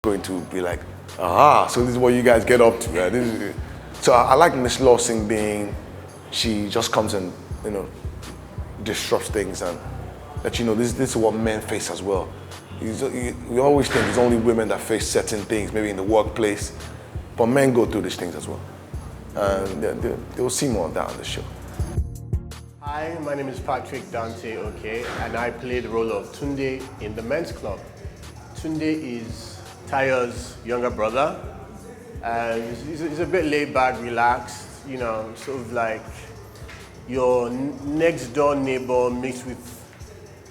going to be like, aha, so this is what you guys get up to. Right? So I like Miss Lawson being, she just comes and, disrupts things and that, this is what men face as well. We always think it's only women that face certain things, maybe in the workplace, but men go through these things as well. And they'll see more of that on the show. Hi, my name is Patrick Dante, okay, and I play the role of Tunde in the men's club. Tunde is Tayo's younger brother, and he's a bit laid back, relaxed, sort of like your next door neighbor mixed with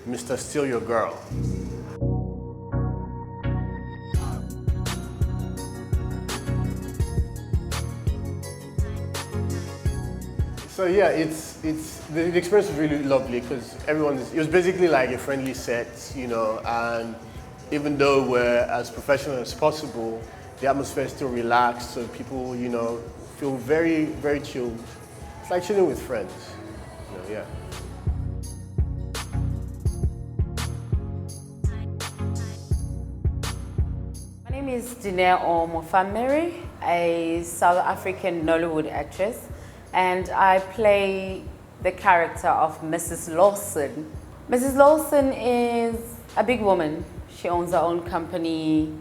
Mr. Steal Your Girl. So yeah, the experience was really lovely because it was basically like a friendly set, and even though we're as professional as possible, the atmosphere is still relaxed, so people, feel very, very chilled. It's like chilling with friends, yeah. My name is Dineo Mofammere, a South African Nollywood actress, and I play the character of Mrs. Lawson. Mrs. Lawson is a big woman. She owns her own company.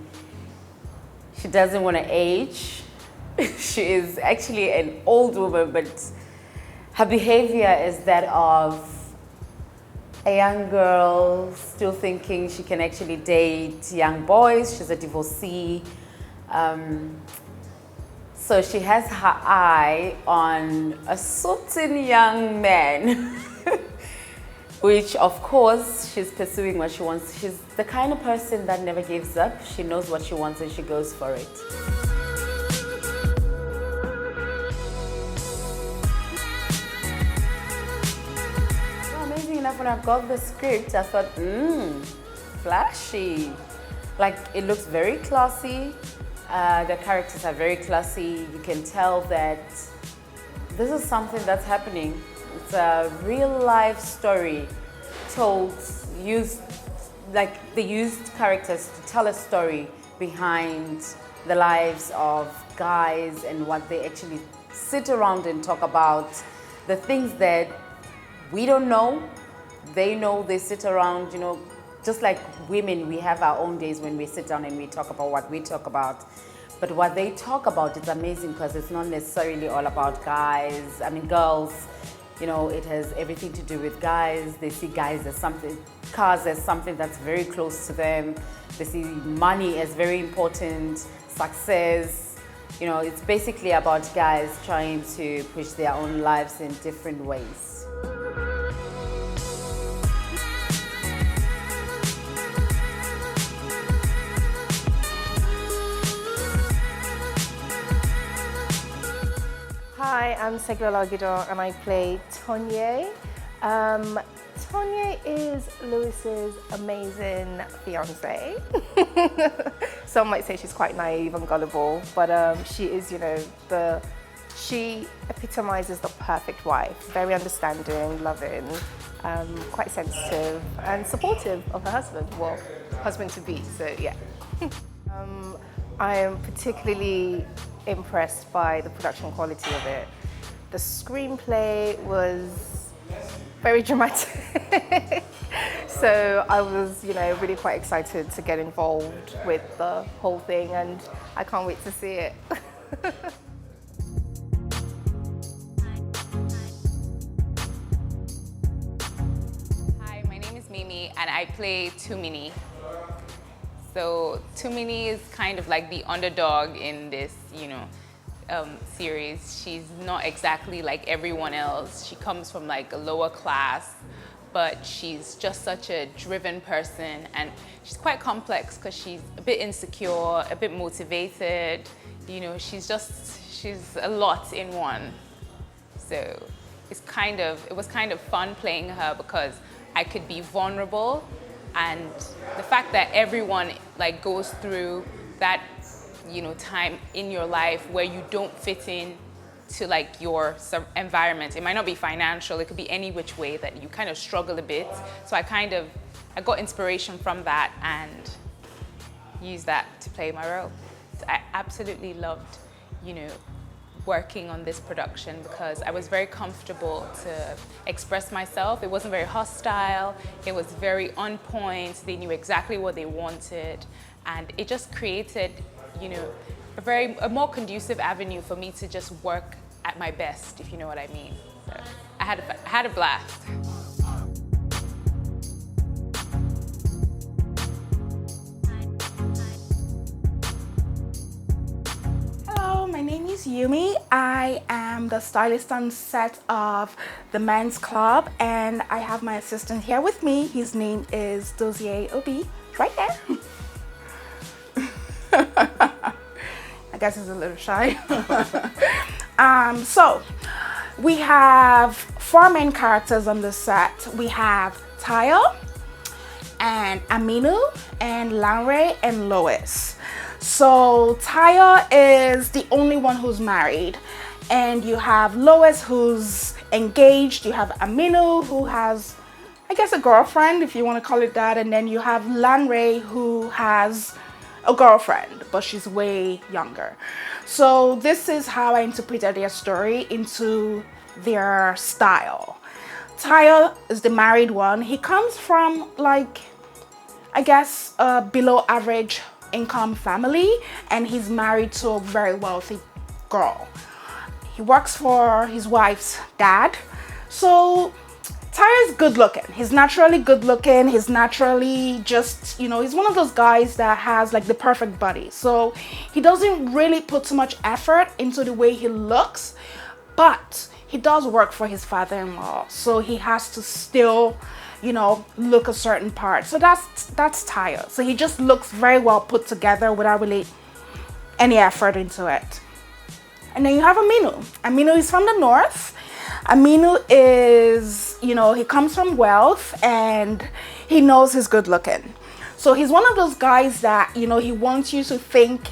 She doesn't want to age. She is actually an old woman, but her behavior is that of a young girl still thinking she can actually date young boys. She's a divorcee. So she has her eye on a certain young man, which of course she's pursuing what she wants. She's the kind of person that never gives up. She knows what she wants and she goes for it. Amazing enough, when I got the script, I thought, flashy. Like, it looks very classy. The characters are very classy. You can tell that this is something that's happening. It's a real life story told, they used characters to tell a story behind the lives of guys and what they actually sit around and talk about. The things that we don't know, they know, they sit around, just like women, we have our own days when we sit down and we talk about what we talk about. But what they talk about is amazing because it's not necessarily all about guys. I mean, girls, it has everything to do with guys. They see guys as something, cars as something that's very close to them. They see money as very important, success. It's basically about guys trying to push their own lives in different ways. Hi, I'm Segola Gido and I play Tonye. Tonye is Lewis's amazing fiance. Some might say she's quite naive and gullible, but she is, she epitomizes the perfect wife. Very understanding, loving, quite sensitive and supportive of her husband, well, husband-to-be, so yeah. I am particularly impressed by the production quality of it. The screenplay was very dramatic. So I was, really quite excited to get involved with the whole thing, and I can't wait to see it. Hi, my name is Mimi, and I play Tumini. So Tumini is kind of like the underdog in this, series. She's not exactly like everyone else. She comes from like a lower class, but she's just such a driven person, and she's quite complex because she's a bit insecure, a bit motivated. She's a lot in one. So it was kind of fun playing her because I could be vulnerable. And the fact that everyone goes through that, time in your life where you don't fit in to your environment. It might not be financial, it could be any which way that you kind of struggle a bit. So I got inspiration from that, and use that to play my role. I absolutely loved, you know, working on this production because I was very comfortable to express myself. It wasn't very hostile. It was very on point. They knew exactly what they wanted. And it just created, you know, a more conducive avenue for me to just work at my best, if you know what I mean. So I had a blast. Hello, my name is Yumi. I am the stylist on set of the Men's Club, and I have my assistant here with me. His name is Dozie Obi, right there. I guess he's a little shy. So we have 4 main characters on the set. We have Tayo and Aminu and Lanre and Lois. So Tayo is the only one who's married, and you have Lois who's engaged, you have Aminu who has, I guess, a girlfriend, if you want to call it that, and then you have Lanre who has a girlfriend, but she's way younger. So this is how I interpreted their story into their style. Tayo is the married one. He comes from, like, I guess, a below average income family, and he's married to a very wealthy girl. He works for his wife's dad. So Tayo is good looking. He's naturally good looking. He's naturally just, you know, he's one of those guys that has like the perfect body. So he doesn't really put too much effort into the way he looks, but he does work for his father-in-law. So he has to still, you know, look a certain part. So that's Tayo. So he just looks very well put together without really any effort into it. And then you have Aminu. Aminu is from the north. Aminu is, you know, he comes from wealth and he knows he's good looking. So he's one of those guys that, you know, he wants you to think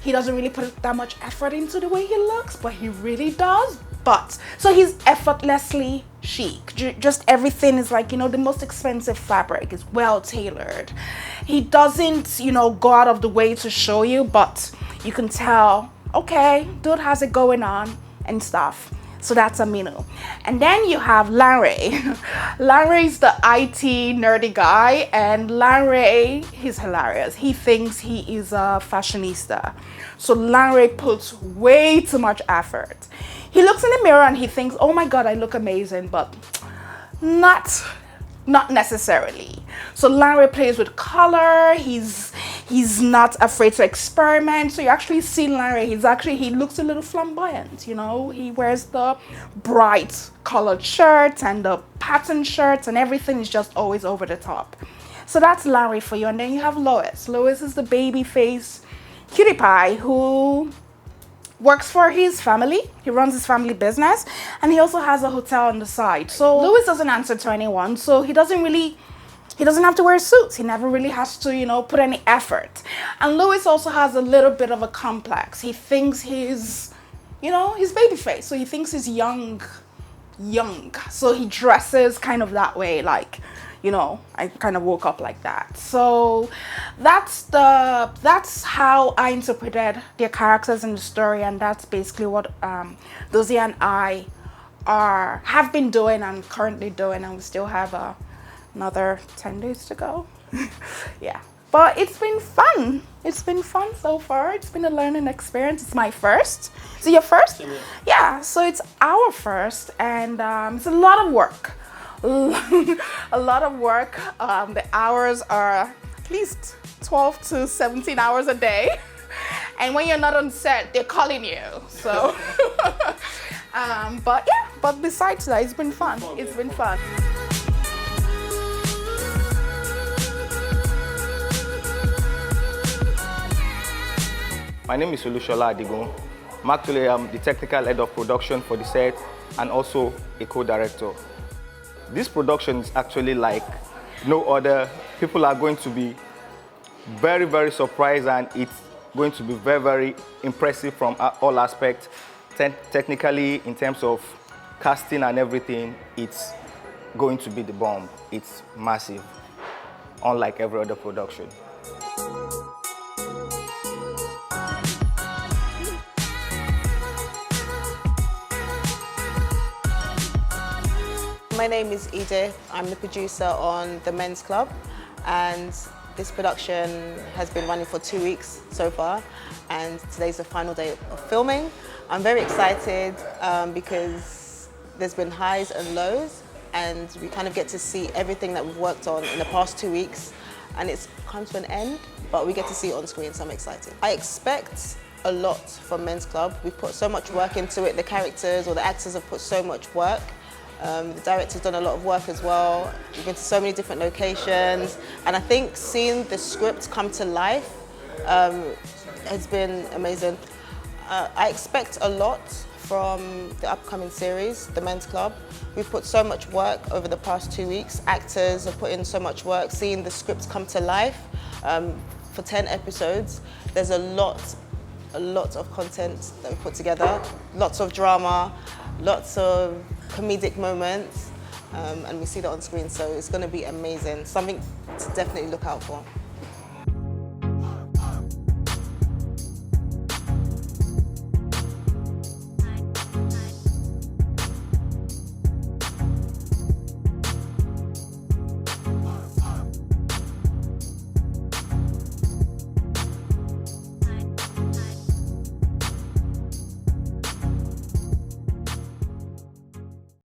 he doesn't really put that much effort into the way he looks, but he really does. But so he's effortlessly chic. Just everything is like, you know, the most expensive fabric is well tailored. He doesn't, you know, go out of the way to show you, but you can tell, okay, dude has it going on and stuff. So that's Aminu. And then you have Lanre. Lanre is the IT nerdy guy, and Lanre, he's hilarious. He thinks he is a fashionista. So Lanre puts way too much effort. He looks in the mirror and he thinks, oh my God, I look amazing, but not necessarily. So Lanre plays with color. He's not afraid to experiment. So you actually see Lanre, he looks a little flamboyant, you know. He wears the bright colored shirts and the pattern shirts, and everything is just always over the top. So that's Lanre for you. And then you have Lois. Lois is the baby face cutie pie who works for his family. He runs his family business, and he also has a hotel on the side. So Louis doesn't answer to anyone, so he doesn't have to wear suits. He never really has to, you know, put any effort. And Louis also has a little bit of a complex. He thinks he's, you know, he's baby face, so he thinks he's young. So he dresses kind of that way, like, you know, I kind of woke up like that. So that's how I interpreted their characters in the story, and that's basically what Dozie and I have been doing and currently doing, and we still have another 10 days to go. Yeah, but it's been fun. It's been fun so far. It's been a learning experience. It's my first. Is it your first? Yeah, so it's our first, and it's a lot of work. A lot of work. The hours are at least 12 to 17 hours a day. And when you're not on set, they're calling you. So, but yeah, but besides that, it's been fun. It's been fun. My name is OLUSHOLA ADIGUN. I'm the technical head of production for the set and also a co-director. This production is actually like no other. People are going to be very, very surprised, and it's going to be very, very impressive from all aspects. Technically, in terms of casting and everything, it's going to be the bomb. It's massive, unlike every other production. my name is Edith. I'm the producer on The Men's Club, and this production has been running for 2 weeks so far, and today's the final day of filming. I'm very excited because there's been highs and lows, and we kind of get to see everything that we've worked on in the past 2 weeks, and it's come to an end, but we get to see it on screen, so I'm excited. I expect a lot from Men's Club. We've put so much work into it. The characters or the actors have put so much work. The director's done a lot of work as well. We've been to so many different locations, and I think seeing the script come to life has been amazing. I expect a lot from the upcoming series, The Men's Club. We've put so much work over the past 2 weeks. Actors have put in so much work, seeing the script come to life for 10 episodes. There's a lot of content that we put together, lots of drama, lots of comedic moments, and we see that on screen, so it's going to be amazing. Something to definitely look out for.